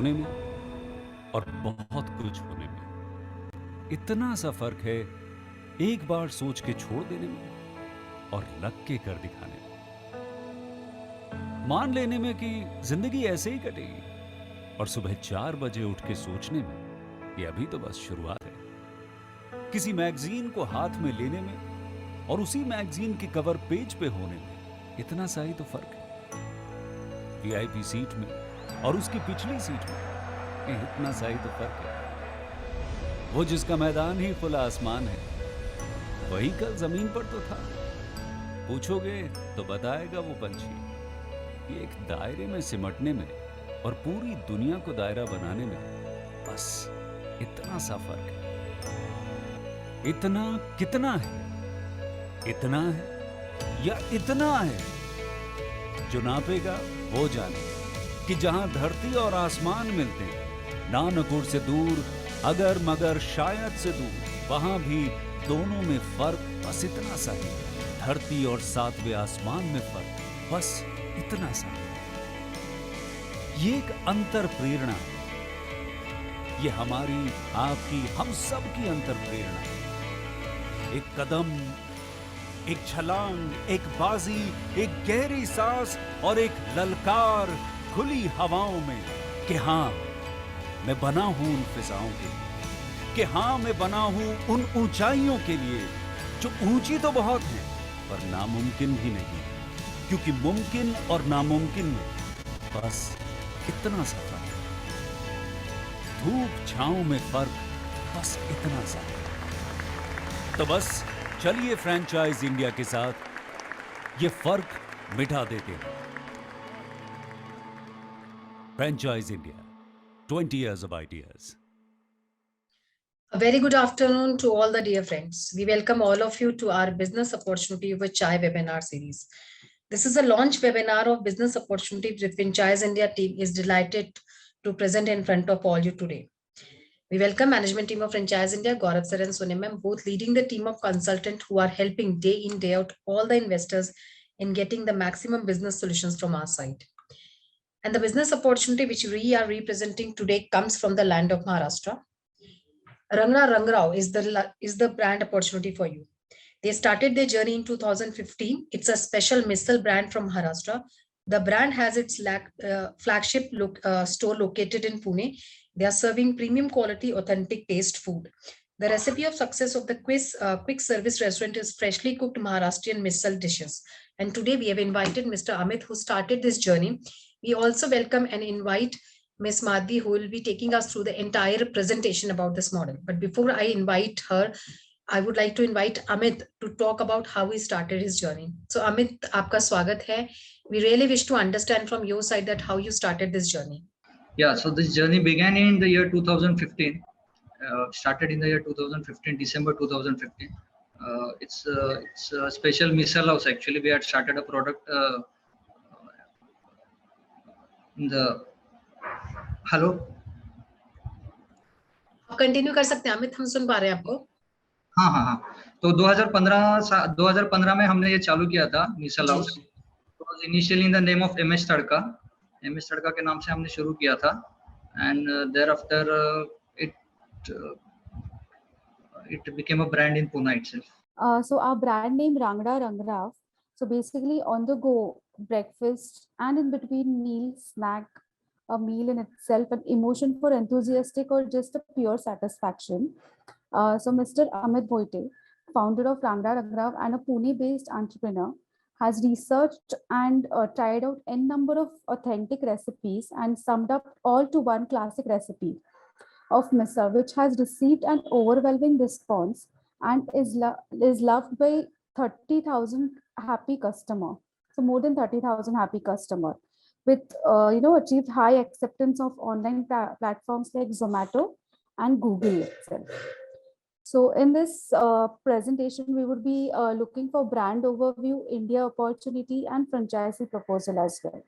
होने में और बहुत कुछ होने में इतना सा फर्क है, एक बार सोच के छोड़ देने में और लग के कर दिखाने में। मान लेने में कि जिंदगी ऐसे ही कटेगी और सुबह 4 बजे उठ के सोचने में ये अभी तो बस शुरुआत है। किसी मैगजीन को हाथ में लेने में और उसी मैगजीन के कवर पेज पे होने में इतना सा ही तो फर्क है। वीआईपी सीट में और उसकी पिछली सीट में इतना सा ही तो फर्क है। वो जिसका मैदान ही खुला आसमान है, वही कल जमीन पर तो था। पूछोगे तो बताएगा वो पंछी, ये एक दायरे में सिमटने में और पूरी दुनिया को दायरा बनाने में बस इतना सा फर्क है। इतना कितना है? इतना है या इतना है? जो नापेगा वो जाने कि जहां धरती और आसमान मिलते हैं, नानकुर से दूर, अगर मगर शायद से दूर, वहां भी दोनों में फर्क बस इतना सा है। धरती और 7वें आसमान में फर्क बस इतना सा। ये एक अंतर प्रेरणा है। ये हमारी, आपकी, हम सब की अंतर प्रेरणा है। एक कदम, एक छलांग, एक बाजी, एक गहरी सांस और एक ललकार खुली हवाओं में कि हाँ, मैं बना हूं उन फिजाओं के लिए, कि हाँ, मैं बना हूं उन ऊंचाइयों के लिए जो ऊंची तो बहुत है पर नामुमकिन भी नहीं, क्योंकि मुमकिन और नामुमकिन में बस इतना सा फर्क है। धूप छांव में फर्क बस इतना सा। तो बस चलिए फ्रेंचाइज इंडिया के साथ ये फर्क मिटा देते हैं। Franchise India, 20 years of ideas. A very good afternoon to all the dear friends. We welcome all of you to our Business Opportunity with Chai webinar series. This is a launch webinar of Business Opportunity with Franchise India team is delighted to present in front of all you today. We welcome management team of Franchise India, Gaurav sir and Sonia ma'am, both leading the team of consultants who are helping day in, day out all the investors in getting the maximum business solutions from our side. And the business opportunity which we are representing today comes from the land of Maharashtra. Rangna Rangrao is the brand opportunity for you. They started their journey in 2015. It's a special missile brand from Maharashtra. The brand has its flagship store located in Pune. They are serving premium quality, authentic taste food. The recipe of success of the quick service restaurant is freshly cooked Maharashtrian missile dishes. And today we have invited Mr. Amit, who started this journey. We also welcome and invite Ms. Madhvi, who will be taking us through the entire presentation about this model. But before I invite her, I would like to invite Amit to talk about how he started his journey. So Amit, आपका स्वागत है. We really wish to understand from your side that how you started this journey. Yeah, so this journey began in the year 2015. Started in the year 2015, December 2015. It's a special missile house. Actually, we had started a product in the. Hello. आप continue कर सकते हैं अमित, हम सुन पा रहे हैं आपको. हाँ. तो 2015 में हमने ये चालू किया था Misal House. Initially in the name of MS Tadka. MS Tadka के नाम से हमने शुरू किया था. And thereafter it became a brand in Pune itself. So our brand name Rangda Rangrav. So basically on the go breakfast and in between meal, snack, a meal in itself, an emotion for enthusiastic or just a pure satisfaction. So Mr. Amit Bhoite, founder of Rangda Rangrav and a Pune-based entrepreneur, has researched and tried out n number of authentic recipes and summed up all to one classic recipe of misal, which has received an overwhelming response and is loved by 30,000 happy customer. So more than 30,000 happy customer, with achieved high acceptance of online platforms like Zomato and Google itself. So in this presentation, we would be looking for brand overview, India opportunity, and franchisee proposal as well.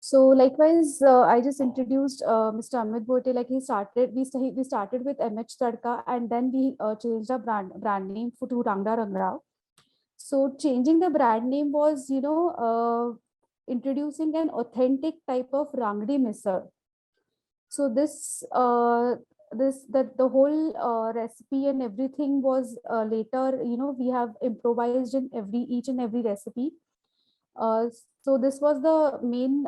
So likewise, I just introduced Mr. Amit Bhoite. Like we started with MH Tadka, and then we changed our brand name to Rangda Rangrav. So changing the brand name was, introducing an authentic type of Rangdi misal. So that the whole recipe and everything was later, we have improvised in each and every recipe. Uh, so this was the main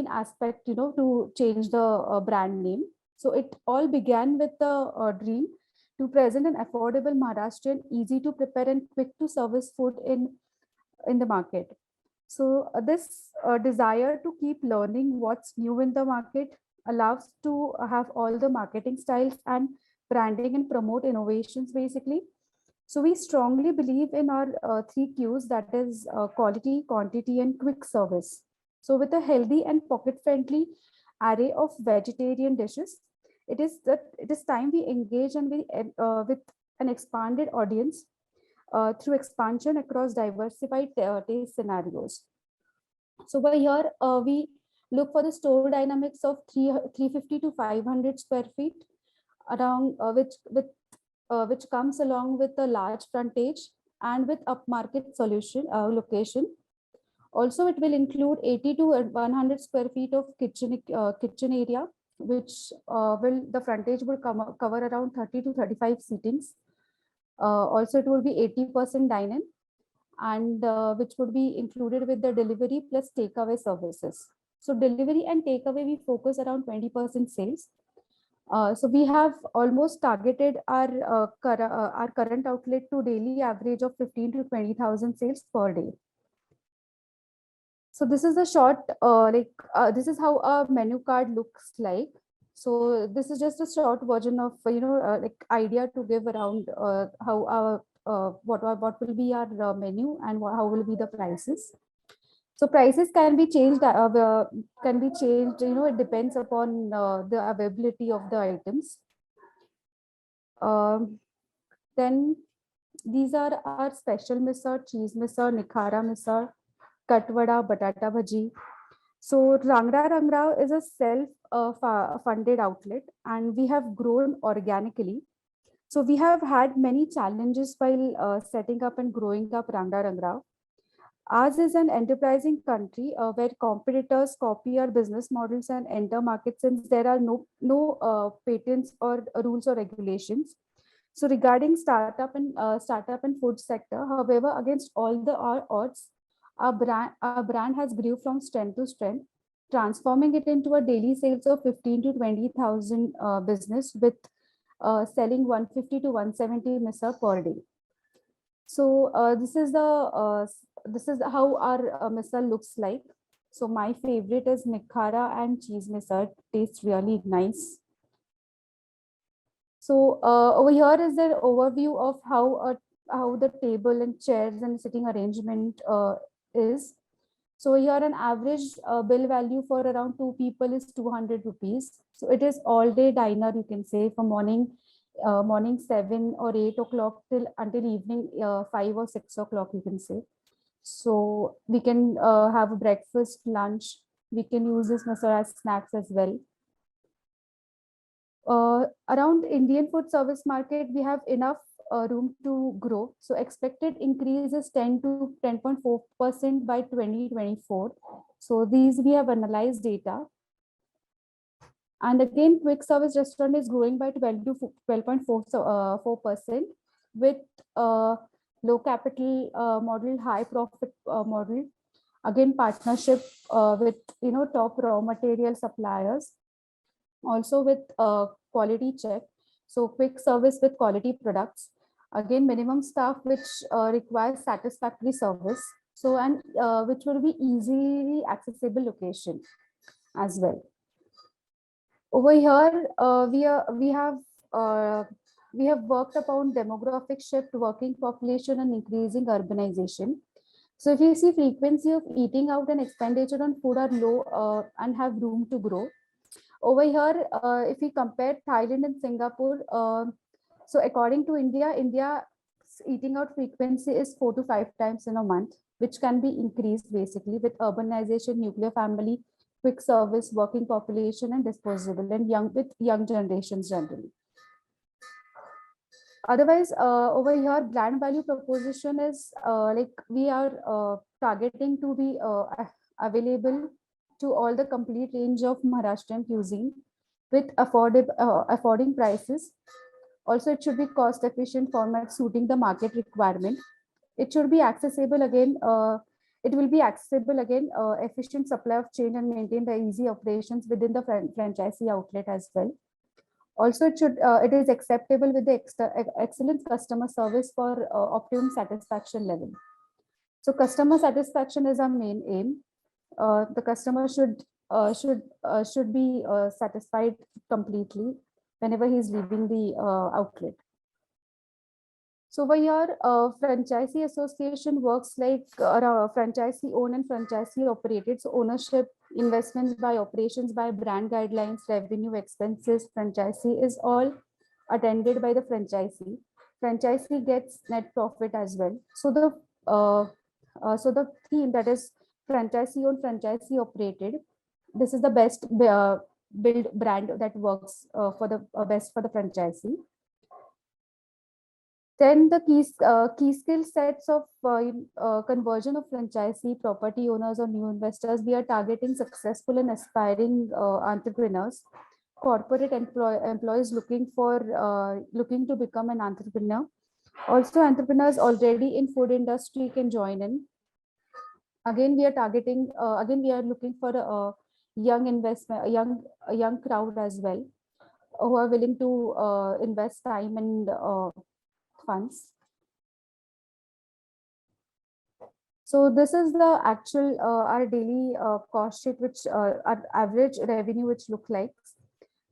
aspect, to change the brand name. So it all began with the dream to present an affordable Maharashtrian, easy to prepare and quick to service food in the market. So this desire to keep learning what's new in the market allows to have all the marketing styles and branding and promote innovations basically. So we strongly believe in our three Qs, that is quality, quantity, and quick service. So with a healthy and pocket-friendly array of vegetarian dishes, it is time we engage and with an expanded audience through expansion across diversified taste scenarios. So by here, we look for the store dynamics of 350 to 500 square feet, around which comes along with a large frontage and with upmarket solution location. Also, it will include 80 to 100 square feet of kitchen area, which will the frontage will cover around 30 to 35 seatings. Also, it will be 80% dine-in, and which would be included with the delivery plus takeaway services. So delivery and takeaway, we focus around 20% sales. So we have almost targeted our current outlet to daily average of 15 to 20,000 sales per day. So this is a short, this is how a menu card looks like. So this is just a short version of, like idea to give around how our what will be our menu and how will be the prices. So prices can be changed, it depends upon the availability of the items. Then these are our special misal, cheese misal, nikhara misal, katvada, batata bhaji. So Rangra Rangrao is a self-funded outlet, and we have grown organically. So we have had many challenges while setting up and growing up Rangra Rangrao. Ours is an enterprising country where competitors copy our business models and enter markets since there are no patents or rules or regulations. So regarding startup and food sector, however, against all the odds, our brand has grew from strength to strength, transforming it into a daily sales of 15 to 20,000 business with selling 150 to 170 misal per day. So this is how our misal looks like. So my favorite is nikhara and cheese misal. Tastes really nice. So over here is the overview of how the table and chairs and sitting arrangement is. So here an average bill value for around 2 people is 200 rupees. So it is all day diner, you can say, from morning 7 or 8 o'clock till until evening 5 or 6 o'clock, you can say. So we can have a breakfast, lunch. We can use this masala as snacks as well. Around Indian food service market, we have enough room to grow. So expected increase is 10 to 10.4% by 2024. So these we have analyzed data. And again, quick service restaurant is growing by 12 to 12.4% with low capital model, high profit model. Again, partnership with top raw material suppliers. Also with quality check. So quick service with quality products. Again, minimum staff which requires satisfactory service. So and which will be easily accessible location as well. Over here, we have worked upon demographic shift, working population, and increasing urbanization. So if you see frequency of eating out and expenditure on food are low and have room to grow. Over here, if we compare Thailand and Singapore, so according to India's eating out frequency is 4 to 5 times in a month, which can be increased basically with urbanization, nuclear family, quick service, working population, and disposable, and young generations generally. Otherwise, over here, brand value proposition is like we are targeting to be available to all the complete range of Maharashtrian cuisine with affording prices. Also, it should be cost efficient format suiting the market requirement. It should be accessible again. It will be accessible again, efficient supply of chain and maintain the easy operations within the franchisee outlet as well. Also, it is acceptable with the excellent customer service for optimum satisfaction level. So customer satisfaction is our main aim. The customer should be satisfied completely whenever he's leaving the outlet. So over here, franchisee association works like franchisee owned and franchisee operated. So ownership, investments by operations by brand guidelines, revenue, expenses, franchisee is all attended by the franchisee. Franchisee gets net profit as well. So the theme, that is franchisee owned, franchisee operated, this is the best build brand that works for the best for the franchisee. Then the key skill sets of conversion of franchisee, property owners or new investors. We are targeting successful and aspiring entrepreneurs, corporate employees looking to become an entrepreneur. Also, entrepreneurs already in food industry can join in. Again, we are targeting. Again, we are looking for a young crowd as well, who are willing to invest time and funds. So this is the actual our daily cost sheet, which our average revenue which look like.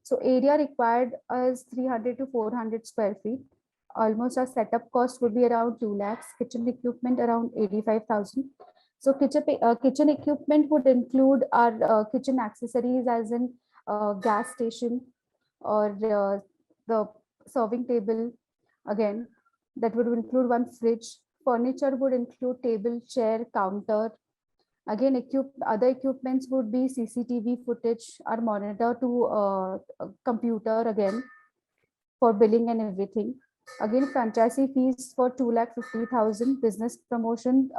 So area required is 300 to 400 square feet. Almost our setup cost would be around 2 lakhs. Kitchen equipment around 85,000. So kitchen equipment would include our kitchen accessories, as in gas station or the serving table. Again, that would include one fridge. Furniture would include table, chair, counter. Again, other equipments would be CCTV footage, our monitor to computer again for billing and everything. Again, franchisee fees for 2,50,000. Business promotion,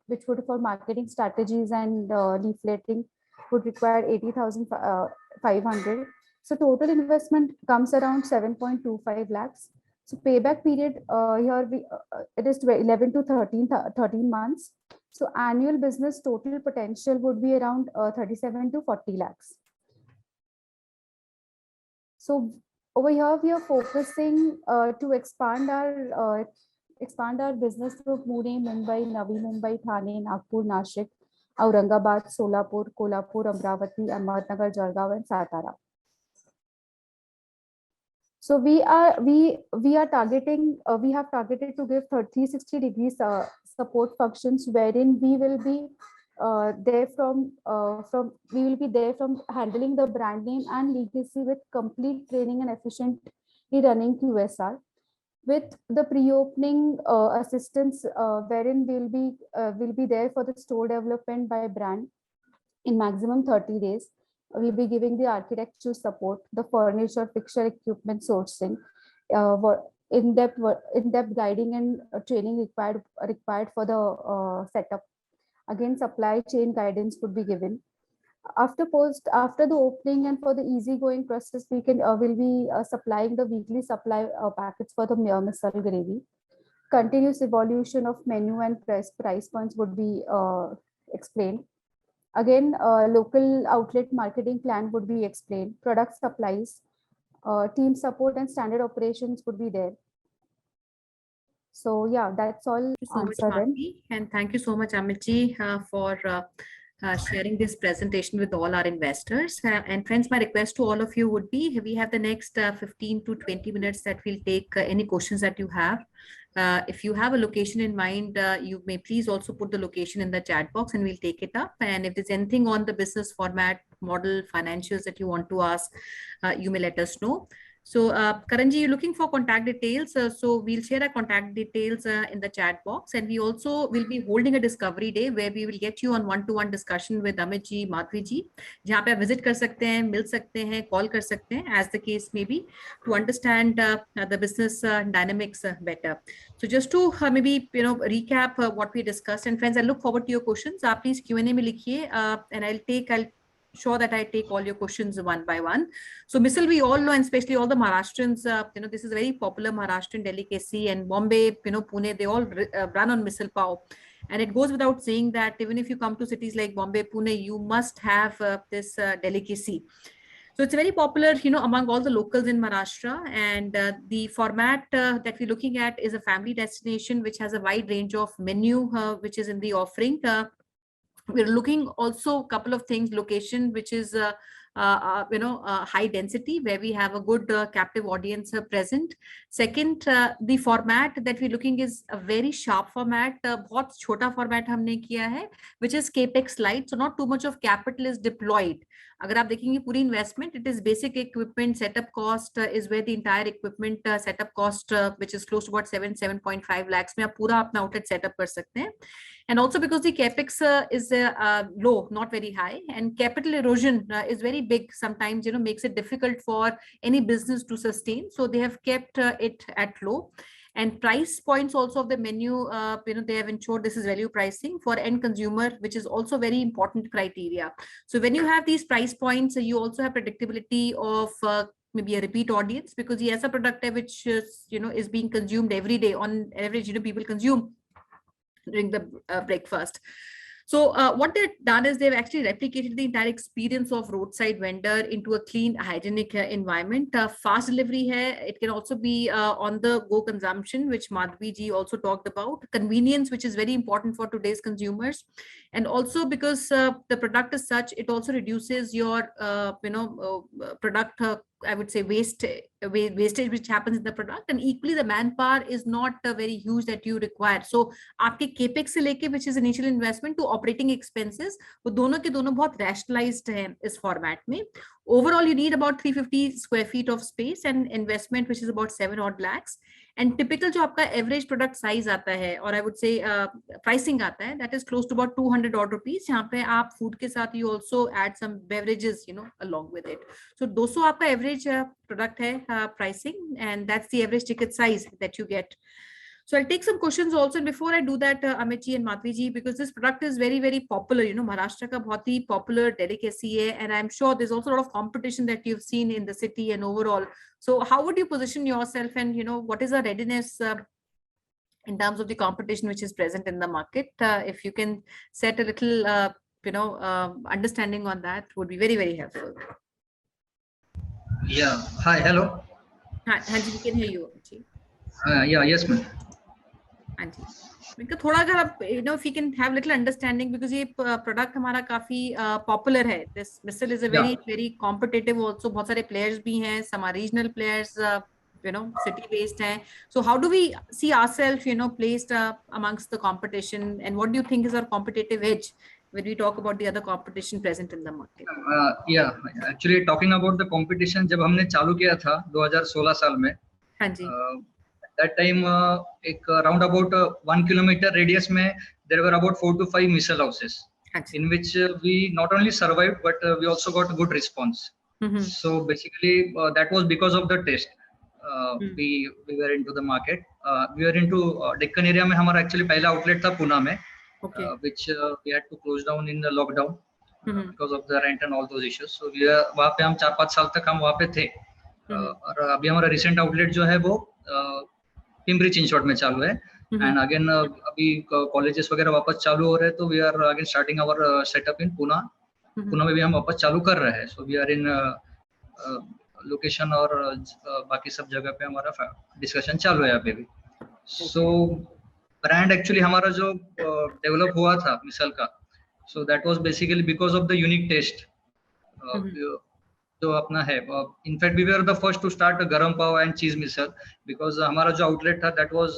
which would for marketing strategies and leafleting, would require 80,500. So total investment comes around 7.25 lakhs. So payback period here it is 11 to 13 months. So annual business total potential would be around 37 to 40 lakhs. So over here we are focusing to expand our business through Pune, Mumbai, Navi Mumbai, Thane, Nagpur, Nashik, Aurangabad, Solapur, Kolhapur, Amravati, Ahmednagar, Jalgaon, and Satara. So we are targeting. We have targeted to give 360 degrees support functions, wherein we will be there from handling the brand name and legacy with complete training and efficiently running QSR, with the pre-opening assistance, wherein we'll be there for the store development by brand in maximum 30 days. We'll be giving the architecture support, the furniture, fixture, equipment sourcing, in-depth guiding and training required for the setup. Again, supply chain guidance would be given. After the opening and for the easygoing process, will be supplying the weekly supply packets for the misal gravy. Continuous evolution of menu and price points would be explained. Again, local outlet marketing plan would be explained. Product supplies, team support and standard operations would be there. So yeah, that's all. Thank you so much, Marti, and thank you so much, Amitji, for sharing this presentation with all our investors. And friends, my request to all of you would be, we have the next 15 to 20 minutes that we'll take any questions that you have. If you have a location in mind, you may please also put the location in the chat box and we'll take it up. And if there's anything on the business format, model, financials that you want to ask, you may let us know. So Karanji, you're looking for contact details. So we'll share our contact details in the chat box. And we also will be holding a discovery day where we will get you on one-to-one discussion with Amit ji, Madhvi ji, जहाँ पे आप visit कर सकते हैं, मिल सकते हैं, call कर सकते हैं, as the case may be, to understand the business dynamics better. So just to maybe recap what we discussed. And friends, I look forward to your questions. आप please Q&A में लिखिए, and I'll sure that I take all your questions one by one. So misal, we all know, and especially all the Maharashtrians, this is a very popular Maharashtrian delicacy, and Bombay, Pune, they all run on misal pav. And it goes without saying that even if you come to cities like Bombay, Pune, you must have this delicacy. So it's very popular, among all the locals in Maharashtra. And the format that we're looking at is a family destination, which has a wide range of menu, which is in the offering. We're looking also a couple of things: location, which is high density, where we have a good captive audience present. Second, the format that we're looking is a very sharp format. बहुत छोटा format हमने किया है, which is capex light, so not too much of capital is deployed. अगर आप देखेंगे पूरी investment, it is basic equipment setup cost is where the entire equipment setup cost, which is close to about 7.5 lakhs में आप पूरा अपना outlet setup कर सकते हैं. And also because the capex is low, not very high, and capital erosion is very big. Sometimes, makes it difficult for any business to sustain. So they have kept it at low. And price points also of the menu, they have ensured this is value pricing for end consumer, which is also very important criteria. So when you have these price points, you also have predictability of maybe a repeat audience, because he has a product which is being consumed every day. On average, people consume during the breakfast. So what they've done is they've actually replicated the entire experience of roadside vendor into a clean, hygienic environment. Fast delivery hai. It can also be on the go consumption, which Madhvi ji also talked about. Convenience, which is very important for today's consumers. And also because the product is such, it also reduces your product I would say wastage which happens in the product, and equally the manpower is not very huge that you require. So आपके capex से लेके, which is initial investment, to operating expenses, वो दोनों के दोनों बहुत rationalized हैं इस format में. Overall, you need about 350 square feet of space and investment, which is about 7 odd lakhs. And typical जो आपका average product size आता है, or I would say pricing आता है, that is close to about 200 odd rupees. यहाँ पे आप food के साथ you also add some beverages, along with it. So 200 आपका average product है pricing, and that's the average ticket size that you get. So I'll take some questions also. And before I do that, Amit ji and Madhvi ji, because this product is very, very popular, Maharashtra ka bahut hi popular delicacy hai, and I'm sure there's also a lot of competition that you've seen in the city and overall. So how would you position yourself, and, what is the readiness in terms of the competition which is present in the market? If you can set a little, understanding on that, would be very, very helpful. Yeah. Hi. Hello. Hi, Hanji, we can hear you. Ji. Yeah. Yes, ma'am. थोड़ा अगर आप if you can have little understanding, because ये product हमारा काफी popular है. This missile is a very very competitive also. बहुत सारे players भी हैं, some are regional players, city based हैं. So how do we see ourselves, placed amongst the competition, and what do you think is our competitive edge when we talk about the other competition present in the market? Yeah, actually talking about the competition, जब हमने चालू किया था 2016 साल में, हाँ जी. that time एक round about 1 kilometer radius में there were about 4 to 5 missile houses, in which we not only survived but we also got good response. So basically that was because of the test. We were into the market. We were into Deccan area में हमारा actually पहला outlet था पुणे में, which we had to close down in the lockdown because of the rent and all those issues. So वहाँ पे हम 4-5 साल तक हम वहाँ पे थे. और अभी हमारा recent outlet जो है वो पिंपरी चिंचवड में चालू है, एंड अगेन अभी कॉलेजेस वगैरह वापस चालू हो रहे हैं, तो we are again starting our setup in Pune में भी हम वापस चालू कर रहे हैं. So we are in location और बाकी सब जगह पे हमारा डिस्कशन चालू है अभी भी. सो ब्रांड एक्चुअली हमारा जो डेवलप हुआ था मिसल का, so that was basically because of the unique taste जो अपना है. In fact we were the first to start garam pav and चीज मिसल, बिकॉज हमारा जो आउटलेट था that was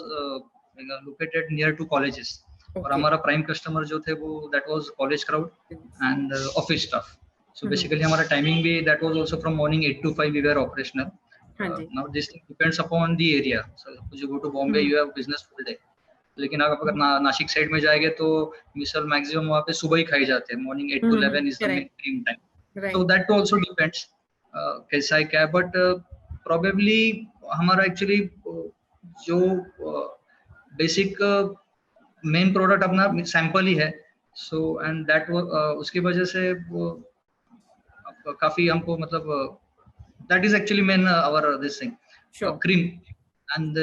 located near to colleges, और हमारा प्राइम कस्टमर जो थे वो that was college crowd and office staff. So basically हमारा टाइमिंग भी that was also from morning 8 to 5 we were operational. Now this depends upon the area. So you go to Bombay you have business full day, लेकिन आप अगर Nashik side में जाएंगे तो मिसल maximum वहाँ पे सुबह ही खाई जाते हैं. Morning 8 to 11 is the main time. So that also depends कैसा है क्या, but probably हमारा actually जो basic main product अपना sample ही है. So and that उसकी वजह से काफी हमको मतलब that is actually main hour this thing Sure. Cream and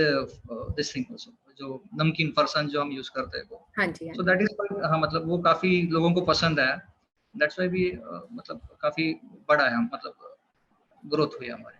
this thing also, जो नमकीन फरसान जो हम यूज करते हैं वो, हाँ जी, हाँ सो जी। दैट इज, हाँ मतलब वो काफी लोगों को पसंद आया, दैट्स व्हाई भी मतलब काफी बड़ा है, मतलब ग्रोथ हुई हमारी।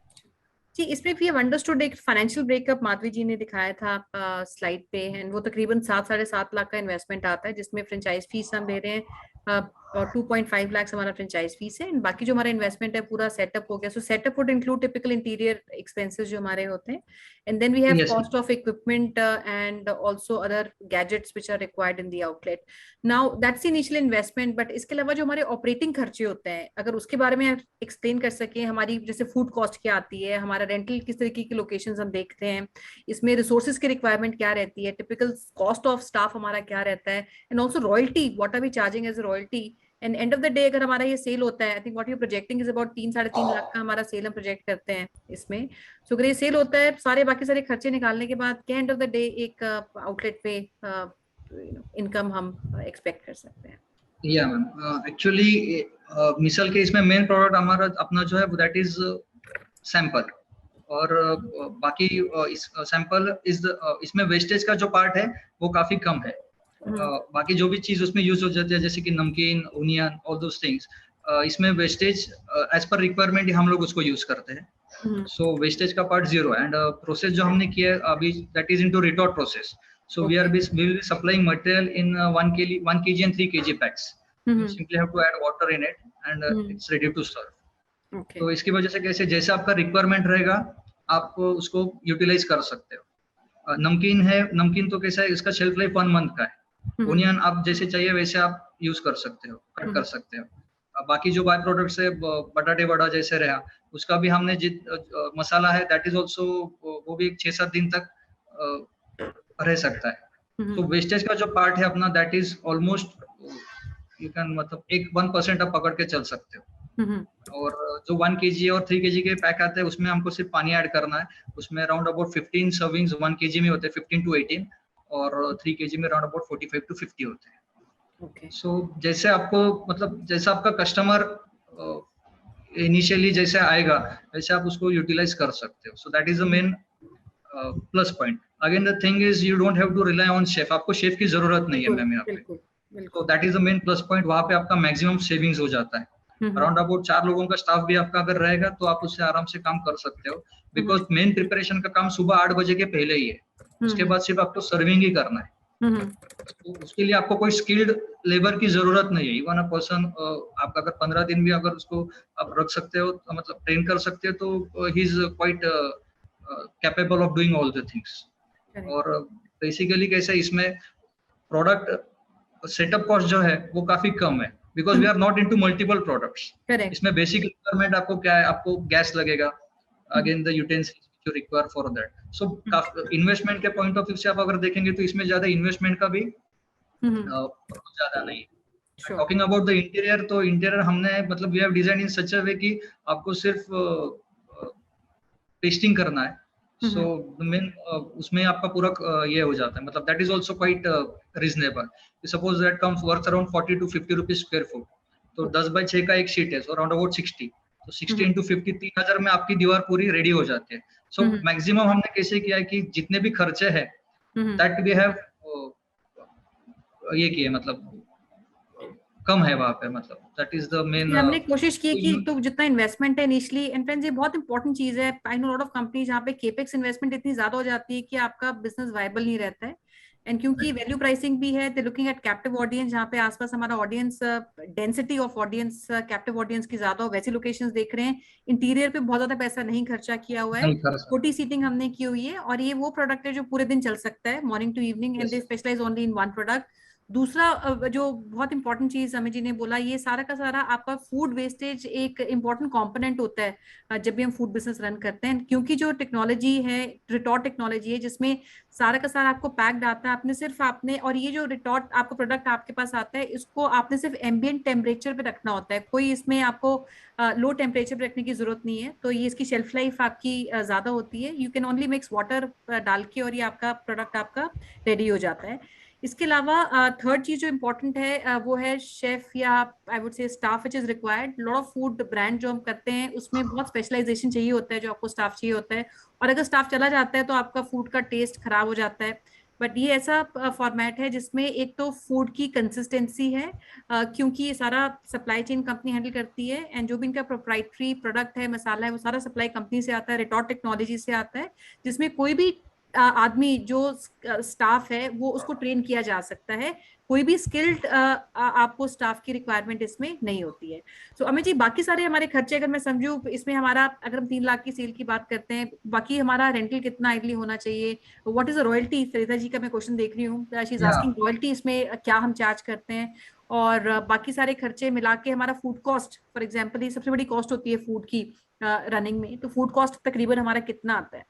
जी, इसमें भी अंडरस्टूड एक फाइनेंशियल ब्रेकअप माधवी जी ने दिखाया था स्लाइड पे, एंड वो तकरीबन 7-7.5 लाख का इन्वेस्टमेंट आता है, जिसमें फ्रेंचाइज फीस हम ले रहे हैं और 2.5 लाख हमारा फ्रेंचाइज फीस है, एंड बाकी जो हमारा इन्वेस्टमेंट है पूरा सेटअप हो गया। So setup would include typical interior expenses जो हमारे होते हैं, and then we have Yes. Cost of equipment and also other gadgets which are required in the outlet. Now that's initial investment, but इसके अलावा जो हमारे ऑपरेटिंग खर्चे होते हैं, अगर उसके बारे में एक्सप्लेन कर सके, हमारी जैसे फूड कॉस्ट क्या आती है, हमारा रेंटल किस तरीके की लोकेशंस हम देखते हैं, इसमें रिसोर्सेज की रिक्वायरमेंट क्या रहती है, टिपिकल कॉस्ट ऑफ स्टाफ हमारा क्या रहता है, and also royalty, what are we charging as royalty, and end of the day अगर हमारा ये सेल होता है, I think what you projecting is about 3-3.5 lakh का हमारा सेल हम प्रोजेक्ट करते हैं इसमें। सो अगर ये सेल होता है, सारे बाकी सारे खर्चे निकालने के बाद क्या एंड ऑफ द डे एक आउटलेट पे इनकम हम एक्सपेक्ट कर सकते हैं? या मैम, एक्चुअली मिसल के इसमें मेन प्रोडक्ट हमारा अपना जो है दैट इज सैंपल, और बाकी इस सैंपल इज इसमें वेस्टेज का जो पार्ट है वो काफी कम है। बाकी जो भी चीज उसमें यूज हो जाती है जैसे कि नमकीन, ओनियन, ऑल दोस थिंग्स, इसमें वेस्टेज एज पर रिक्वायरमेंट हम लोग उसको यूज करते हैं। सो वेस्टेज का पार्ट जीरो, एंड प्रोसेस जो हमने किया है अभी that is into retort process. So we will be supplying material in 1 kg and 3 kg packs. You simply have to add water in it and it's ready to serve. Okay. तो इसकी वजह से कैसे, जैसे आपका रिक्वायरमेंट रहेगा आप उसको यूटिलाइज कर सकते हो। नमकीन है, नमकीन तो कैसा है, इसका शेल्फ लाइफ 1 मंथ का है। ओनियन आप जैसे चाहिए वैसे आप यूज कर सकते हो, कट कर सकते हो। बाकी जो बाय प्रोडक्ट्स है, बटाटे वड़ा जैसे रहा, उसका भी हमने मसाला है दैट इज ऑल्सो, वो भी 6-7 दिन तक रह सकता है। तो वेस्टेज का जो पार्ट है अपना that is almost you can मतलब 1% आप पकड़ के चल सकते हो। और जो 1 kg और 3 kg के पैक आते हैं उसमें हमको सिर्फ पानी ऐड करना है, उसमें अराउंड अबाउट 15 सर्विंग्स 1 kg में होते हैं, 15 to 18, और 3 kg में अराउंड अबाउट 45 to 50 होते हैं। सो जैसे आपको मतलब जैसा आपका कस्टमर इनिशियली जैसे आएगा वैसे आप उसको यूटिलाइज कर सकते हो। So that is the main plus point. Again the thing is you don't have to rely on chef, आपको शेफ की जरूरत नहीं है मैम यहाँ पे। तो that is the main plus point, वहां पे आपका मैक्सिमम सेविंग्स हो जाता है। अराउंड अबाउट 4 लोगों का स्टाफ भी आपका अगर रहेगा तो आप उससे आराम से काम कर सकते हो, बिकॉज मेन प्रिपरेशन का काम सुबह 8 बजे के पहले ही है, उसके बाद सिर्फ आपको सर्विंग ही करना है। तो उसके लिए आपको कोई स्किल्ड लेबर की जरूरत नहीं है। इवन अ पर्सन, आप अगर 15 दिन भी अगर उसको आप रख सकते हो, मतलब ट्रेन कर सकते हो, तो he is quite capable of doing all the things. और बेसिकली कैसे इसमें प्रोडक्ट सेटअप कॉस्ट जो है वो काफी कम है, because we are not into multiple products. इसमें बेसिक रिक्वायरमेंट आपको क्या है, आपको गैस लगेगा, again the utensils you require for that. So investment के पॉइंट ऑफ व्यू से आप अगर देखेंगे तो इसमें ज्यादा इन्वेस्टमेंट का भी ज्यादा नहीं। टॉकिंग अबाउट द इंटीरियर, तो इंटीरियर हमने मतलब वी हैव डिजाइन इन सच अ वे कि आपको सिर्फ टेस्टिंग करना है। सो मेन उसमें आपका पूरा ये हो जाता है, मतलब that is also quite reasonable. Suppose that comes worth around 40 to 50 rupees square foot, तो 10x6 का एक शीट है, सो अराउंड अबाउट 60, तो 60 into 50 3000 में आपकी दीवार पूरी रेडी हो जाती है। सो मैक्सिमम हमने कैसे किया है कि जितने भी खर्चे हैं दैट वी हैव ये किए, मतलब कम है वहां पे, मतलब दैट इज द मेन। हमने कोशिश की कि तो जितना इन्वेस्टमेंट है इनिशियली, एंड फ्रेंड्स ये बहुत इंपॉर्टेंट चीज है, I know lot of companies जहाँ पे केपेक्स इन्वेस्टमेंट इतनी ज्यादा हो जाती है कि आपका बिजनेस वायबल नहीं रहता है। एंड क्योंकि वैल्यू प्राइसिंग भी है, they looking at captive audience, जहाँ पे आसपास हमारा audience, density of audience, captive audience की ज्यादा हो, वैसी लोकेशंस देख रहे हैं। इंटीरियर पे बहुत ज्यादा पैसा नहीं खर्चा किया हुआ है, छोटी सीटिंग हमने की हुई है, और ये वो प्रोडक्ट है जो पूरे दिन चल सकता है, morning to evening, and they specialise only in one product. दूसरा जो बहुत इंपॉर्टेंट चीज अमित जी ने बोला, ये सारा का सारा आपका फूड वेस्टेज एक इंपॉर्टेंट कंपोनेंट होता है जब भी हम फूड बिजनेस रन करते हैं, क्योंकि जो टेक्नोलॉजी है, रिटॉर्ट टेक्नोलॉजी है, जिसमें सारा का सारा आपको पैक्ड आता है, आपने और ये जो रिटॉर्ट आपको प्रोडक्ट आपके पास आता है, इसको आपने सिर्फ एम्बिएंट टेम्परेचर पे रखना होता है, कोई इसमें आपको लो टेम्परेचर पे रखने की जरूरत नहीं है। तो ये इसकी शेल्फ लाइफ आपकी ज्यादा होती है, you can only mix water डाल के और ये आपका प्रोडक्ट आपका रेडी हो जाता है। इसके अलावा थर्ड चीज जो इम्पोर्टेंट है वो है शेफ या I would say staff which is required. Lot of food brand जो हम करते हैं उसमें बहुत स्पेशलाइजेशन चाहिए होता है, जो आपको स्टाफ चाहिए होता है, और अगर स्टाफ चला जाता है तो आपका फूड का टेस्ट खराब हो जाता है। बट ये ऐसा फॉर्मेट है जिसमें एक तो फूड की कंसिस्टेंसी है, क्योंकि ये सारा सप्लाई चेन कंपनी हैंडल करती है, एंड जो भी इनका प्रोप्राइटरी प्रोडक्ट है, मसाला है, वो सारा सप्लाई कंपनी से आता है, रिटॉर्ट टेक्नोलॉजी से आता है, जिसमें कोई भी आदमी जो स्टाफ है वो उसको ट्रेन किया जा सकता है। कोई भी स्किल्ड आपको स्टाफ की रिक्वायरमेंट इसमें नहीं होती है। सो अमित जी, बाकी सारे हमारे खर्चे अगर मैं समझूं इसमें हमारा, अगर हम 3 लाख की सेल की बात करते हैं, बाकी हमारा रेंटल कितना आइडली होना चाहिए, what is the royalty? Sarita ji का मैं क्वेश्चन देख रही हूँ, शी इज आस्किंग रॉयल्टी इसमें क्या हम चार्ज करते हैं, और बाकी सारे खर्चे मिला के हमारा फूड कॉस्ट, फॉर एग्जाम्पल ये सबसे बड़ी कॉस्ट होती है फूड की रनिंग में, तो फूड कॉस्ट तकरीबन हमारा कितना आता है?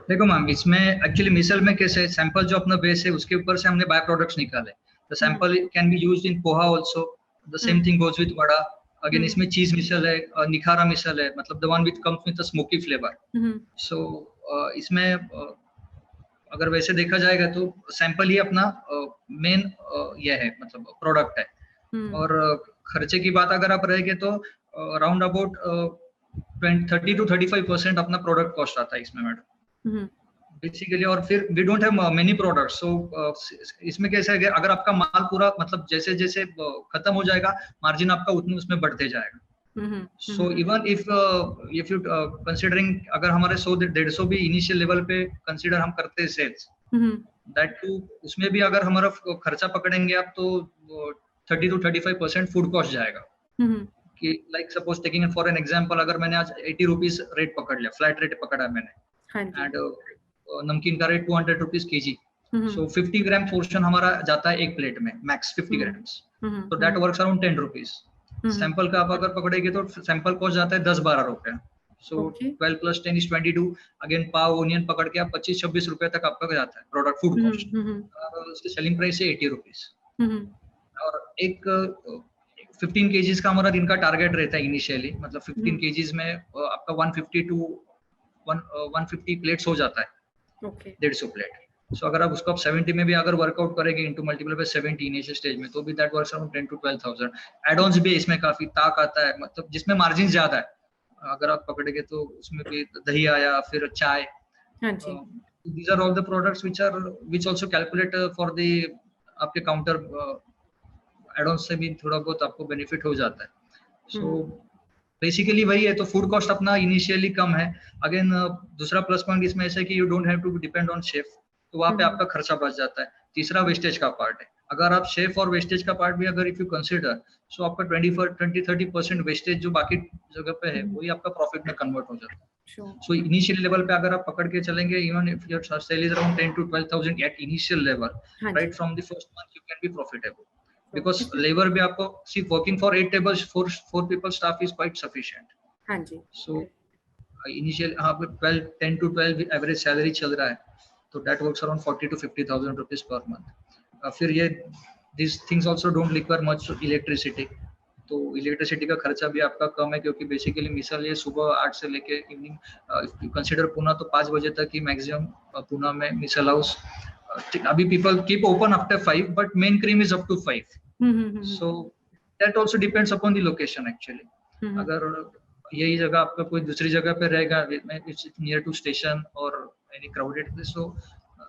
देखो मैम, इसमें एक्चुअली मिसल में कैसे सैंपल जो अपना बेस है उसके ऊपर से हमने बाय प्रोडक्ट्स निकाले। The sample can be used in poha also, the same thing goes with vada. Again इसमें चीज मिसल है, निखारा मिसल है, मतलब the one with comes with a smoky flavour. So इसमें अगर वैसे देखा जाएगा तो सैंपल ही अपना मेन ये है, मतलब प्रोडक्ट है। और खर्चे की बात अगर आप रहेंगे तो अराउंड अबाउट 30 to 35% अपना प्रोडक्ट कॉस्ट आता है इसमें मैडम बेसिकली। और फिर we don't have many products, so इसमें कैसे है, अगर आपका माल पूरा मतलब जैसे जैसे खत्म हो जाएगा मार्जिन आपका उतने उसमें बढ़ते जाएगा। So even if you considering, अगर हमारे 100-150 भी इनिशियल लेवल पे कंसीडर हम करते हैं सेल्स, दैट टू उसमें भी अगर हमारा खर्चा पकड़ेंगे आप तो 30 to 35% फूड कॉस्ट जाएगा। कि like suppose taking for an example, अगर मैंने आज 80 रुपीज रेट पकड़ लिया, फ्लैट रेट पकड़ा मैंने, एंड नमकीन का रेट 200 रुपीज केजी, सो 50 ग्राम पोर्शन हमारा जाता है एक प्लेट में, मैक्स 50 ग्राम्स, तो that works around 10 rupees. Sample का आप अगर पकड़ेंगे तो सैंपल कॉस्ट जाता है 10-12 रुपए, सो 12 plus 10 is 22। Again pav onion पकड़ के आप 25-26 रुपए तक आपका जाता है प्रोडक्ट फूड कॉस्ट। उसकी सेलिंग प्राइस है 80 रुपीज। और एक 15 केजीज का हमारा दिन का टारगेट रहता है इनिशियली, मतलब 15 केजीज में आपका 150 to 150 प्लेट्स हो जाता है, 150 प्लेट। सो अगर आप उसको आप 70 में भी अगर वर्कआउट करेंगे into multiple bye 70 initial stage में, तो भी that works around 10 to 12,000। Add-ons भी इसमें काफी ताक आता है, मतलब जिसमें मार्जिन ज्यादा है। अगर आप पकड़ेंगे तो उसमें भी दही आया, फिर चाय। These are all the products which also calculate for the आपके काउंटर एड-ऑन से भी थोड़ा बहुत आपको बेनिफिट हो जाता है। सो बेसिकली वही है, तो फूड कॉस्ट अपना इनिशियली कम है। अगेन दूसरा प्लस पॉइंट इसमें ऐसा है कि you don't have to depend on chef, तो वहाँ पे आपका खर्चा बच जाता है। तीसरा वेस्टेज का पार्ट है, अगर आप शेफ और वेस्टेज का पार्ट भी अगर इफ यू कंसीडर, सो आपका 20-30% वेस्टेज जो बाकी जगह पे है वही आपका प्रॉफिट में कन्वर्ट हो जाता है। सो इनिशियल लेवल पे अगर आप पकड़ के चलेंगे, even if your sale is around 10 to 12,000 at initial level, right from the first month you can be profitable, because labor भी आपको see working for 8 tables, 4 people staff is quite sufficient। हाँ जी। So initial हाँ 10 to 12 average salary चल रहा है, तो that works around 40 to 50,000 rupees per month। फिर ये these things also don't require much electricity, तो इलेक्ट्रिसिटी का खर्चा भी आपका कम है, क्योंकि बेसिकली मिसल ये सुबह 8 से लेके evening, if you consider Pune तो 5 बजे तक ही मैक्सिमम पुणे में मिसल हाउस। अभी people keep open after 5, but main cream is up to 5। So that also depends upon the location actually। अगर यही जगह आपका कोई दूसरी जगह पे रहेगा, it's near to station or any crowded place, so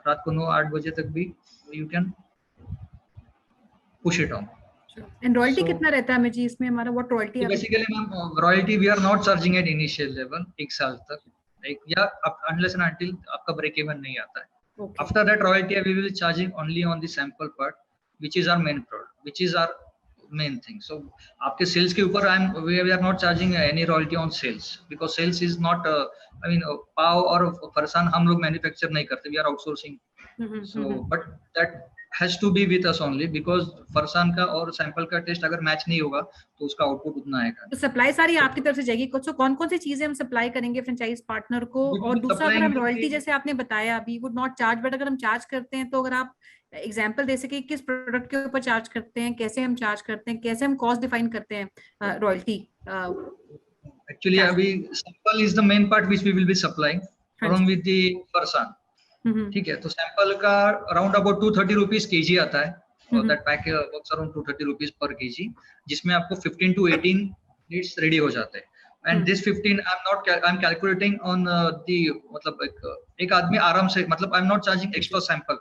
रात को 9-8 बजे तक भी you can push it on। And royalty कितना रहता है जी इसमें हमारा? what royalty? Basically ma'am royalty we are not charging at initial level 1 साल तक, या unless and until आपका break even नहीं आता है। After that royalty we will be charging only on the sample part, which is our main product, which is our main thing। So आपके sales के ऊपर we are not charging any royalty on sales, because sales is not I mean पाव और फरसान हम लोग manufacture नहीं करते, we are outsourcing। So but that has to be with us only, because farsan का और सैंपल का टेस्ट अगर मैच नहीं होगा तो उसका आउटपुट उतना आएगा। तो सप्लाई सारी आपकी तरफ से जाएगी। कुछ कौन कौन सी चीजें हम सप्लाई करेंगे फ्रेंचाइज पार्टनर को? और दूसरा, अगर हम रॉयल्टी जैसे आपने बताया अभी वुड नॉट चार्ज, बट अगर हम चार्ज करते हैं तो अगर आप एग्जांपल दे सके किस प्रोडक्ट के ऊपर चार्ज करते हैं, कैसे हम चार्ज करते हैं, कैसे हम कॉस्ट डिफाइन करते हैं रॉयल्टी? एक्चुअली अभी sample is the main part which we will be supplying along with the farsan। ठीक है, तो सैंपल का अराउंड अबाउट 230 रुपीज केजी आता है, और that pack works around 230 rupees per KG, जिसमें आपको 15 to 18 लीड्स रेडी हो जाते हैं. And this 15 I am calculating on the, मतलब एक आदमी आराम से, मतलब I am not charging extra sample.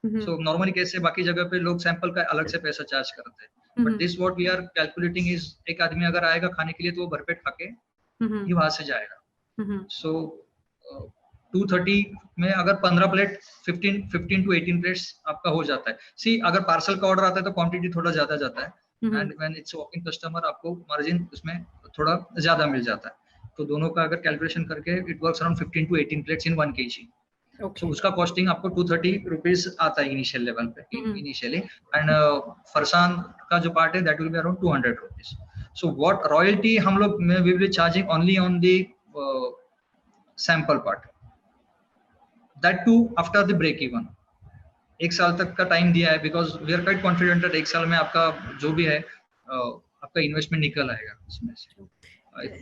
So normally कैसे बाकी जगह पे लोग सैंपल का अलग से पैसा चार्ज करते हैं, but this what we are calculating is, एक आदमी अगर आएगा खाने के लिए तो वो भरपेट खा के ही वहां से जाएगा. सो 230 में अगर 15 प्लेट 15 to 18 प्लेट्स आपका हो जाता है. सी अगर पार्सल का ऑर्डर आता है तो क्वांटिटी थोड़ा ज्यादा जाता है, and when it's walking customer आपको मार्जिन उसमें थोड़ा ज्यादा मिल जाता है. तो दोनों का अगर कैलकुलेशन करके it works around 15 to 18 plates in 1 kg. So उसका कॉस्टिंग आपको 230 रुपीज आता है इनिशियल लेवल पे, इनिशियली. एंड फरसान का जो पार्ट है that will be around 200 rupees. So what royalty हम लोग we will be charging only on the sample part, that too after the break even. 1 साल तक का टाइम दिया है, because we are quite confident that 1 साल में आपका जो भी है आपका इन्वेस्टमेंट निकल आएगा उसमें से.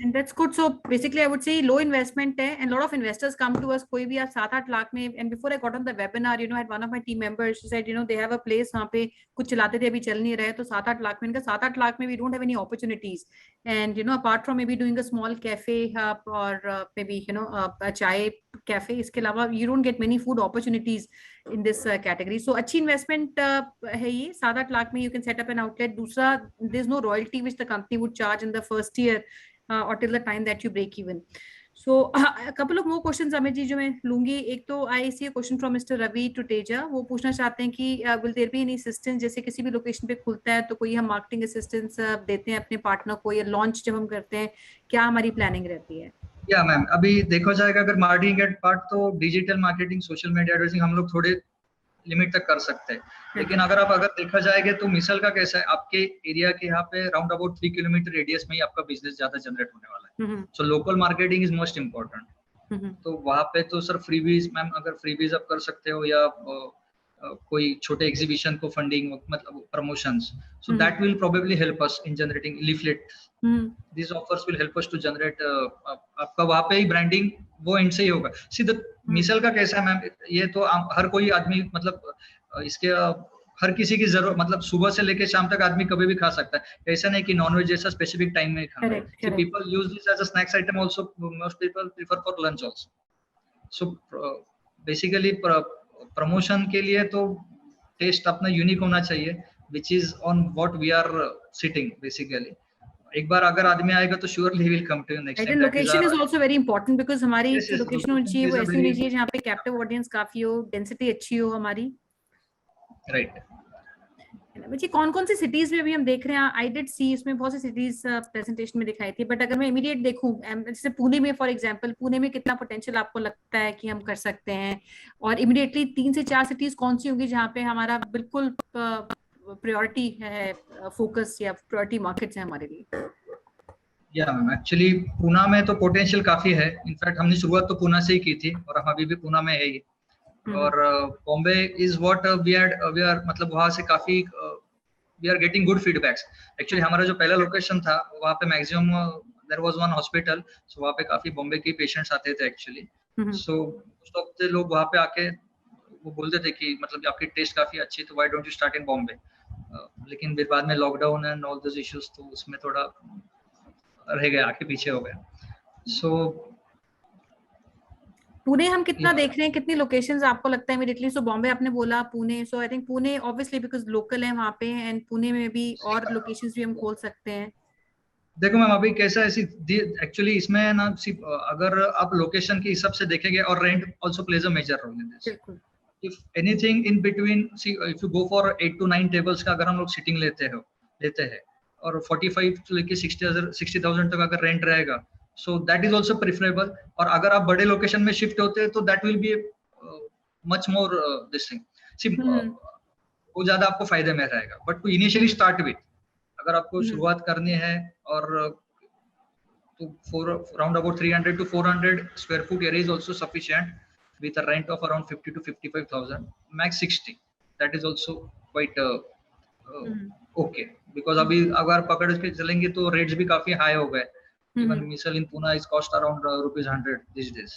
And that's good. So basically, I would say low investment है, and a lot of investors come to us. कोई भी आप 7-8 लाख में, and before I got on the webinar, you know, I had one of my team members said, you know, they have a place वहाँ पे कुछ चलाते थे, अभी चल नहीं रहे, तो 7-8 लाख में, इनका 7-8 लाख में we don't have any opportunities. And you know, apart from maybe doing a small cafe or maybe you know a चाय cafe, इसके अलावा you don't get many food opportunities in this category. So अच्छी investment है ये. 7-8 लाख में you can set up an outlet. दूसरा, there's no royalty which the company would charge in the first year. Or till the time that you break even. So a couple of more questions Amit ji जो मैं लूंगी. एक तो I see a question from Mr. Ravi Tuteja. वो पूछना चाहते हैं कि will there be any assistance, जैसे किसी भी लोकेशन पे खुलता है तो कोई हम मार्केटिंग असिस्टेंस देते हैं अपने पार्टनर को, या लॉन्च जब हम करते हैं क्या हमारी प्लानिंग रहती है? या मैम, अभी देखा जाएगा अगर मार्केटिंग पार्ट तो digital marketing, social media advertising हम लोग थोड़े लिमिट तक कर सकते हैं. लेकिन अगर देखा जाएगा तो मिसल का कैसा है, आपके एरिया के यहाँ पे राउंड अबाउट 3 किलोमीटर रेडियस में ही आपका बिजनेस ज्यादा जनरेट होने वाला है. So local marketing is most important. तो वहाँ पे तो सर फ्रीबीज, मैम अगर फ्रीबीज आप कर सकते हो, या कोई छोटे एग्जीबिशन को फंडिंग, मतलब promotions, so that will probably help us in generating leaflet. This offers will help us to generate आपका वहाँ पे ही ब्रांडिंग वो एंड से ही होगा. सी द मिसल का कैसा है मैम, ये तो हर कोई आदमी, मतलब इसके हर किसी की जरूरत, मतलब सुबह से लेके शाम तक आदमी कभी भी खा सकता है. ऐसा नहीं कि नॉनवेज जैसा स्पेसिफिक टाइम में खाना है. So people use this as a snacks item also. Most people prefer for lunch also. So basically promotion के लिए तो टेस्ट अपना यूनिक होना चाहिए, which is on what we are sitting basically. एक बार अगर आदमी आएगा तो surely he will come to you next time. Location is also very important because हमारी लोकेशन होनी चाहिए, वो ऐसी होनी चाहिए जहाँ पे कैप्टिव ऑडियंस काफी हो, डेंसिटी अच्छी हो हमारी. राइट. बच्चे कौन कौन सी सिटीज में अभी हम देख रहे हैं? आई डिड सी, इसमें बहुत सी सिटीज प्रेजेंटेशन में दिखाई थी, बट अगर मैं इमीडिएट देखूं, जैसे पुणे में फॉर एग्जांपल, पुणे में कितना पोटेंशियल आपको लगता है कि हम कर सकते हैं? और इमीडिएटली 3 से 4 सिटीज कौन सी होंगी जहाँ पे हमारा बिल्कुल प्रायोरिटी है, फोकस या प्रायोरिटी मार्केट्स है हमारे लिए? या मैम, एक्चुअली पुणे में तो पोटेंशियल काफी है. इनफैक्ट हमने शुरुआत तो पुणे से ही की थी और हम अभी भी पुणे में है ही. और Bombay is what we are मतलब वहां से काफी we are getting good feedbacks. Actually हमारा जो पहला लोकेशन था वहां पे maximum there was one hospital, so वहां पे काफी बॉम्बे के पेशेंट्स आते थे actually. So most of the लोग वहां पे आके वो बोलते थे कि मतलब आपकी टेस्ट काफी अच्छी, तो why don't you start in Bombay. लेकिन फिर बाद में lockdown and all those issues, तो उसमें थोड़ा रह गया, आके पीछे हो गया. सो पुणे हम कितना देख रहे हैं, कितनी लोकेशंस आपको लगता है इमीडिएटली? सो बॉम्बे आपने बोला, Pune, so I think Pune obviously because local है वहां पे, एंड पुणे में भी और लोकेशंस भी हम खोल सकते हैं. देखो मैम, अभी कैसा है, एक्चुअली इसमें ना अगर आप लोकेशन के हिसाब से देखेंगे, और rent also plays a major role in this. If anything in between, see if you go for 8 to 9 tables का अगर हम लोग सिटिंग लेते हैं और 45 से लेके 60,000 तक अगर रेंट रहेगा, so that is also preferable. और अगर आप बड़े लोकेशन में शिफ्ट होते हैं तो that will be much more this thing. See, वो ज्यादा आपको फायदे में रहेगा. But to initially start with, अगर आपको शुरुआत करनी है, और तो around about 300 to 400 square foot area is also sufficient with a rent of around 50 to 55,000, max 60. That is also quite okay, because अभी अगर पकड़ के चलेंगे तो रेट्स भी काफी हाई हो गए. Even missile in Pune is cost around rupees 100 these days.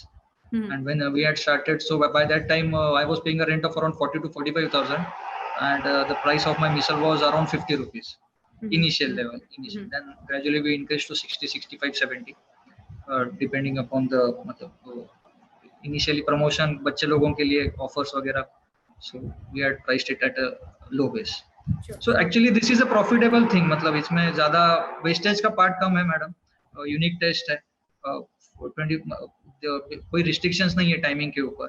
And when we had started, so by that time I was paying a rent of around 40 to 45,000, and the price of my missile was around 50 rupees initial level. Then gradually we increased to 60, 65, 70, depending upon the initially promotion बच्चे लोगों के लिए offers वगैरह. So we had priced it at a low base. Sure. So actually this is a profitable thing. मतलब इसमें ज़्यादा wastage का part कम है मैडम. Unique test है. 20 कोई restrictions नहीं है timing के ऊपर.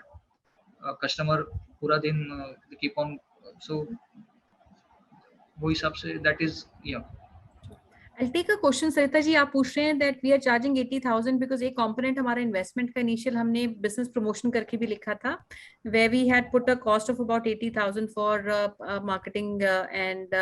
Customer पूरा दिन keep on. So वो हिसाब से that is yeah. I'll take a question. Sarita ji आप पूछ रहे हैं that we are charging 80,000 because एक component हमारा investment का initial हमने business promotion करके भी लिखा था, where we had put a cost of about 80,000 for marketing and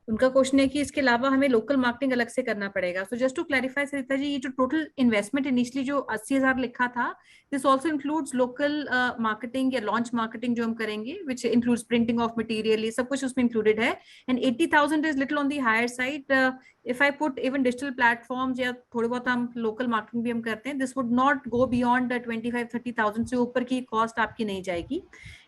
उनका क्वेश्चन है कि इसके अलावा हमें लोकल मार्केटिंग अलग से करना पड़ेगा. So just to clarify Sarita ji, ये जो टोटल इन्वेस्टमेंट इनिशियली जो 80,000 लिखा था, this also includes local marketing या लॉन्च मार्केटिंग जो हम करेंगे, which includes printing of material, ये सब कुछ उसमें इंक्लूडेड है. And 80,000 is little on the higher side. If I put even digital platforms या थोड़े बहुत हम लोकल मार्केटिंग भी हम करते हैं, this would not go beyond 25-30,000 से ऊपर की कॉस्ट आपकी नहीं जाएगी.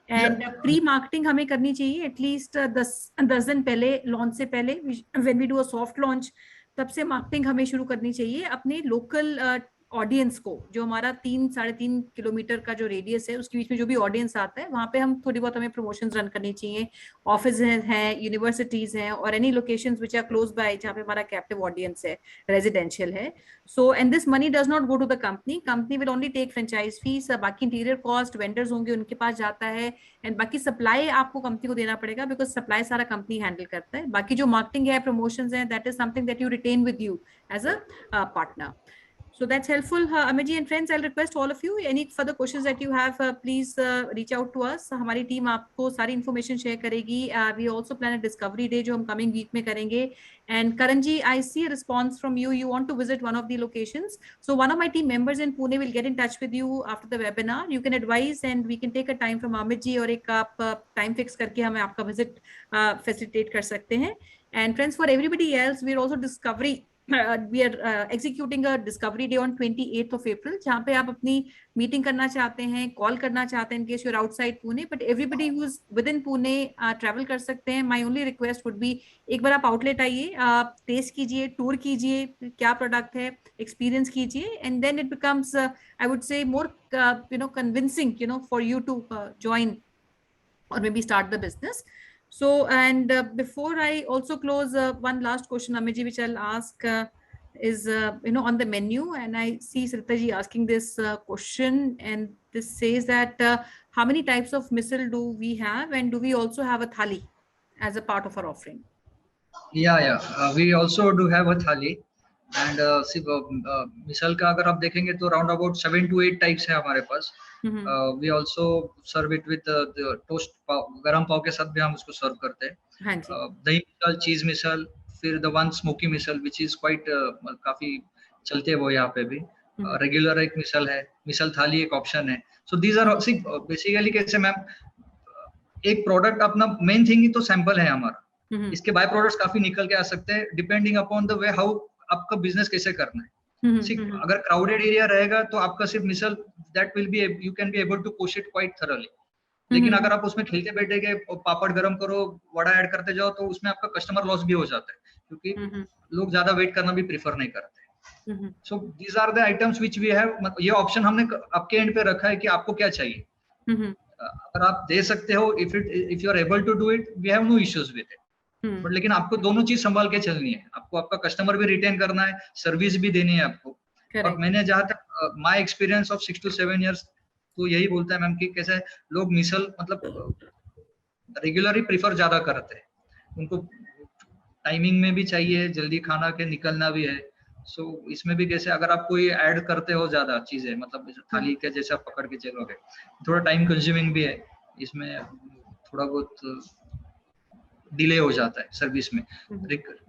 एंड प्री मार्केटिंग हमें करनी चाहिए एटलीस्ट 10 दिन पहले, लॉन्च से पहले, when we do a soft launch, तब से मार्केटिंग हमें शुरू करनी चाहिए अपने लोकल ऑडियंस को. जो हमारा 3-3.5 किलोमीटर का जो रेडियस है उसके बीच में जो भी ऑडियंस आता है, वहां पे हम थोड़ी बहुत हमें प्रमोशंस रन करनी चाहिए. ऑफिस हैं, यूनिवर्सिटीज हैं, और any locations which are close by जहां पे हमारा कैप्टिव ऑडियंस है, रेजिडेंशियल है. So and this money does not go to the company will only take franchise fee. बाकी इंटीरियर कॉस्ट वेंडर्स होंगे उनके पास जाता है, एंड बाकी सप्लाई आपको कंपनी को देना पड़ेगा बिकॉज सप्लाई सारा कंपनी हैंडल करता है. बाकी जो मार्केटिंग है, प्रमोशंस है, that is something that you retain with you as a partner. So that's helpful. Amit ji and friends, I'll request all of you, any further questions that you have, please reach out to us. हमारी team आपको सारी information share करेगी. We also plan a discovery day जो हम coming week में करेंगे. And Karan ji, I see a response from you. You want to visit one of the locations. So one of my team members in Pune will get in touch with you after the webinar. You can advise and we can take a time from Amit ji और एक आप time fix करके हमें आपका visit facilitate कर सकते हैं. And friends, for everybody else, we are also we are executing a discovery day on 28th of April, जहाँ पे आप अपनी मीटिंग करना चाहते हैं, कॉल करना चाहते हैं, in case you're outside Pune, but everybody who's within Pune travel कर सकते हैं. My only request would be, एक बार आप आउटलेट आइए, आप टेस्ट कीजिए, टूर कीजिए, क्या प्रोडक्ट है, एक्सपीरियंस कीजिए, and then it becomes I would say more convincing for you to join or maybe start the business. So, and before I also close, one last question, Amit ji, which I'll ask is, on the menu, and I see Sarita ji asking this question, and this says that how many types of missile do we have, and do we also have a thali as a part of our offering? Yeah. We also do have a thali, and missile का अगर आप देखेंगे तो round about 7 to 8 types है हमारे पास. We also serve it with the toast पाव, गरम पाव के साथ भी हम उसको सर्व करते हैं. दही मिसल, चीज मिसल, फिर the one smoky misal which is quite काफी चलते हैं वो यहाँ पे भी. रेगुलर एक मिसल है, मिसल थाली एक ऑप्शन है. So these are basically कैसे मैम, एक प्रोडक्ट अपना मेन थिंग ही तो सैंपल है हमारा. इसके बाय प्रोडक्ट्स काफी निकल के आ सकते हैं depending upon the way how आपका बिजनेस कैसे करना है. अगर क्राउडेड एरिया रहेगा तो आपका सिर्फ misal that will be, you can be able to push it quite thoroughly. लेकिन अगर आप उसमें खेलते बैठेंगे, पापड़ गरम करो, वड़ा ऐड करते जाओ, तो उसमें आपका कस्टमर लॉस भी हो जाता है, क्योंकि लोग ज्यादा वेट करना भी प्रीफर नहीं करते. So these are the items which we have. ये ऑप्शन हमने आपके एंड पे रखा है कि आपको क्या चाहिए. अगर आप दे सकते हो, if you are able to do it, we have no issues with it. But लेकिन आपको दोनों चीज संभाल के चलनी है. आपको आपका कस्टमर भी रिटेन करना है, सर्विस भी देनी है आपको. और मैंने जहां तक my experience of 6 to 7 years तो यही बोलता है मैम कि कैसे लोग मिसल मतलब रेगुलरली प्रीफर ज्यादा करते हैं. उनको टाइमिंग में भी चाहिए, जल्दी खाना के निकलना भी है. सो इसमें भी कैसे अगर आप कोई ऐड करते हो ज्यादा चीजें, मतलब थाली के जैसे आप पकड़ के चलोगे, थोड़ा टाइम कंज्यूमिंग भी है. इसमें थोड़ा बहुत डिले हो जाता है सर्विस में,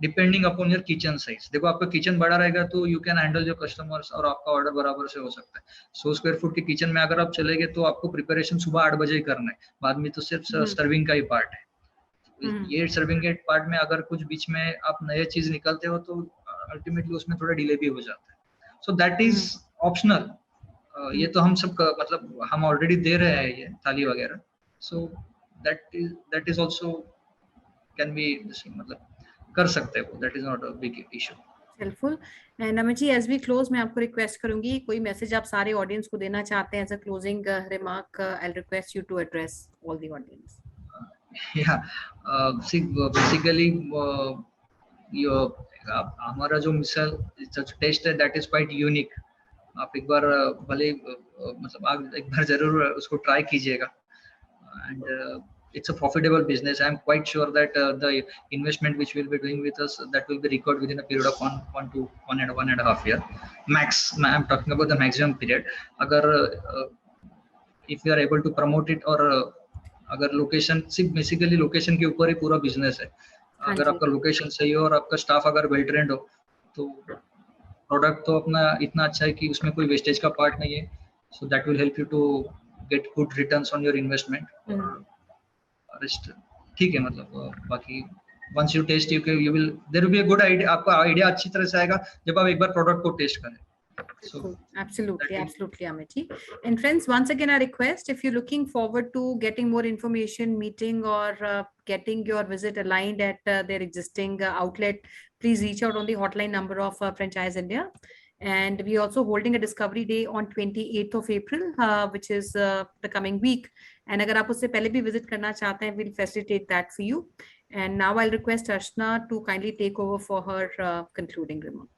depending upon your kitchen size. देखो आपका किचन बड़ा रहेगा तो you can handle your customers और आपका ऑर्डर बराबर से हो सकता है. 100 स्क्वायर फुट के किचन में अगर आप चलेंगे तो आपको प्रिपरेशन सुबह 8 बजे ही करना है, बाद में तो सिर्फ सर्विंग का ही पार्ट है. ये सर्विंग के पार्ट में अगर कुछ बीच में आप नए चीज निकलते हो तो अल्टीमेटली उसमें थोड़ा डिले भी हो जाता है. So that is optional. ये तो हम सब मतलब हम ऑलरेडी दे रहे हैं ये थाली वगैरह, so that is also can be, मतलब कर सकते हैं, that is not a big issue. Helpful. And Amit ji, as we close, मैं आपको रिक्वेस्ट करूंगी, कोई मैसेज आप सारे ऑडियंस को देना चाहते हैं as a closing remark, I will request you to address all the audience. see basically हमारा जो मिसल टेस्ट है दैट इज क्वाइट यूनिक। आप एक बार भले मतलब आप एक बार जरूर उसको ट्राई कीजिएगा, and it's a profitable business. I'm quite sure that the investment which we'll be doing with us, that will be recovered within a period of one and a half year max. I'm talking about the maximum period. अगर if we are able to promote it, और अगर location, सिर्फ basically location के ऊपर ही पूरा business है। अगर आपका लोकेशन सही हो और आपका स्टाफ अगर वेल ट्रेंड हो, तो प्रोडक्ट तो अपना इतना अच्छा है कि उसमें कोई वेस्टेज का पार्ट नहीं है। So that will help you to get good returns on your investment. ठीक है, मतलब बाकी once you taste, you will, there will be a good idea, आपका आइडिया अच्छी तरह से आएगा जब आप एक बार प्रोडक्ट को टेस्ट करें। So absolutely Amit ji. And friends, once again I request, if you're looking forward to getting more information, meeting or getting your visit aligned at their existing outlet, please reach out on the hotline number of Franchise India. And we also holding a discovery day on 28th of April, which is the coming week. And agar aap usse pehle bhi visit karna chahte hain, we'll facilitate that for you. And now I'll request Archana to kindly take over for her concluding remarks.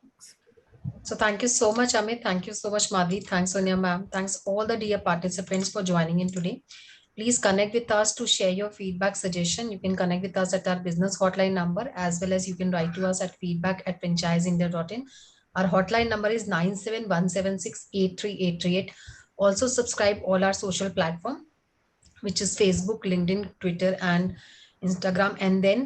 So thank you so much, Amit. Thank you so much, Madhi. Thanks, Sonia ma'am. Thanks all the dear participants for joining in today. Please connect with us to share your feedback, suggestion. You can connect with us at our business hotline number, as well as you can write to us at feedback@franchiseindia.in. Our hotline number is 9717683838. Also subscribe all our social platform, which is Facebook, LinkedIn, Twitter, and Instagram. And then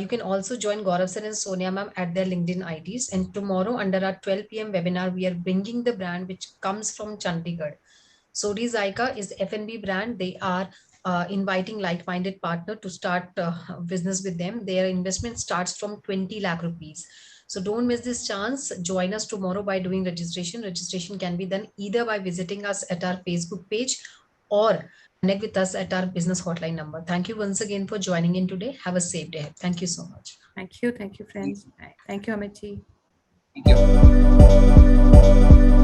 you can also join Gaurav sir and Sonia ma'am at their LinkedIn IDs. And tomorrow under our 12 p.m. webinar, we are bringing the brand which comes from Chandigarh. Sodi Zyka is F&B brand. They are inviting like-minded partner to start business with them. Their investment starts from 20 lakh rupees. So don't miss this chance. Join us tomorrow by doing registration. Registration can be done either by visiting us at our Facebook page or connect with us at our business hotline number. Thank you once again for joining in today. Have a safe day. Thank you so much. Thank you friends. Thank you Amit ji. thank you.